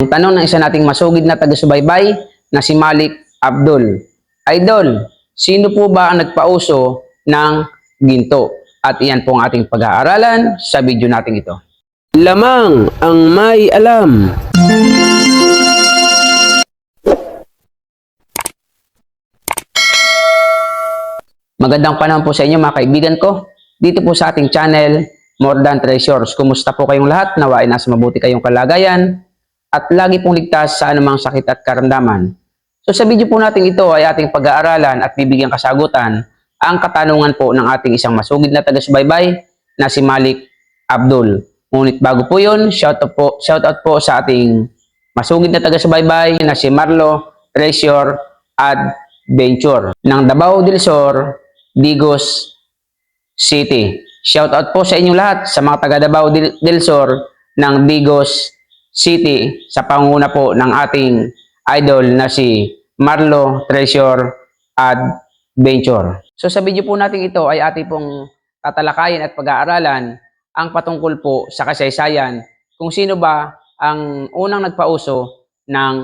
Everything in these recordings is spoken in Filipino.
Ang tanong ng isa nating masugid na taga-subaybay na si Malik Abdul. Idol, sino po ba ang nagpauso ng ginto? At iyan po ang ating pag-aaralan sa video natin ito. Lamang ang may alam. Magandang panahon po sa inyo mga kaibigan ko. Dito po sa ating channel, More Than Treasures. Kumusta po kayong lahat? Nawa ay nasa mabuti kayong kalagayan at lagi pong ligtas sa anumang sakit at karamdaman. So sa video po natin ito ay ating pag-aaralan at bibigyan kasagutan ang katanungan po ng ating isang masugid na taga-subaybay na si Malik Abdul. Ngunit bago po yun, shoutout po sa ating masugid na taga-subaybay na si Marlo Treasure Adventure ng Davao del Sur, Digos City. Shoutout po sa inyong lahat sa mga taga Davao del Sur ng Digos City sa panguna po ng ating idol na si Marlo Treasure Adventure. So sa video po natin ito ay ating pong tatalakayin at pag-aaralan ang patungkol po sa kasaysayan kung sino ba ang unang nagpauso ng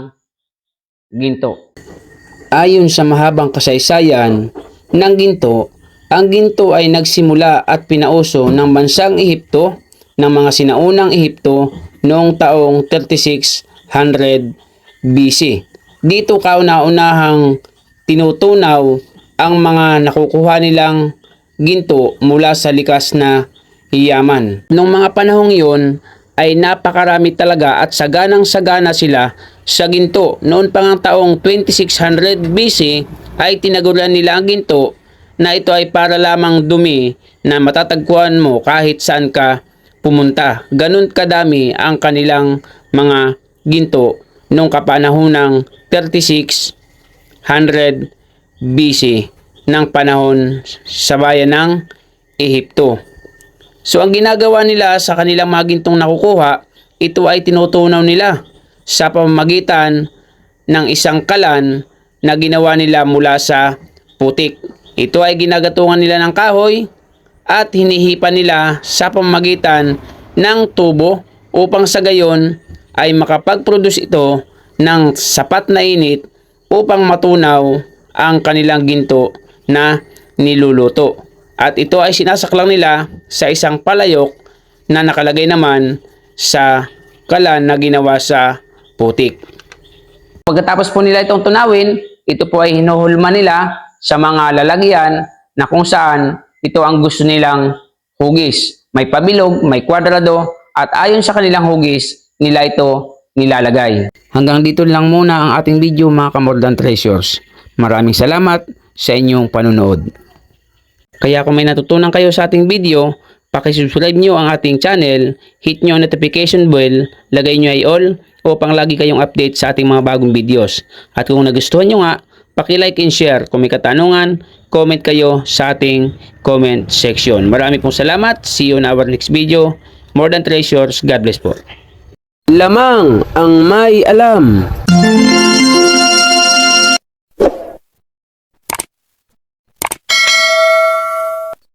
ginto. Ayon sa mahabang kasaysayan ng ginto, ang ginto ay nagsimula at pinauso ng bansang Ehipto ng mga sinaunang Ehipto noong taong 3600 BC. Dito kauna-unahang tinutunaw ang mga nakukuha nilang ginto mula sa likas na yaman. Noong mga panahong iyon ay napakarami talaga at saganang-sagana sila sa ginto. Noon pa ng taong 2600 BC ay tinaguran nila ang ginto na ito ay para lamang dumi na matatagpuan mo kahit saan ka pumunta. Ganun kadami ang kanilang mga ginto noong kapanahonang 3600 BC ng panahon sa bayan ng Ehipto. So ang ginagawa nila sa kanilang mga gintong nakukuha, ito ay tinutunaw nila sa pamamagitan ng isang kalan na ginawa nila mula sa putik. Ito ay ginagatungan nila ng kahoy at hinihipan nila sa pamamagitan ng tubo upang sa gayon ay makapag-produce ito ng sapat na init upang matunaw ang kanilang ginto na niluluto. At ito ay sinasaklang nila sa isang palayok na nakalagay naman sa kalan na ginawa sa putik. Pagkatapos po nila itong tunawin, ito po ay hinuhulma nila sa mga lalagyan na kung saan ito ang gusto nilang hugis. May pabilog, may kwadrado, at ayon sa kanilang hugis, nila ito nilalagay. Hanggang dito lang muna ang ating video mga ka-More Than Treasures. Maraming salamat sa inyong panunood. Kaya kung may natutunan kayo sa ating video, pakisubscribe nyo ang ating channel, hit nyo ang notification bell, lagay nyo ay all upang lagi kayong update sa ating mga bagong videos. At kung nagustuhan nyo nga, paki-like and share. Kung may katanungan, comment kayo sa ating comment section. Marami pong salamat. See you on our next video. More Than Treasures. God bless po. Lamang ang may alam.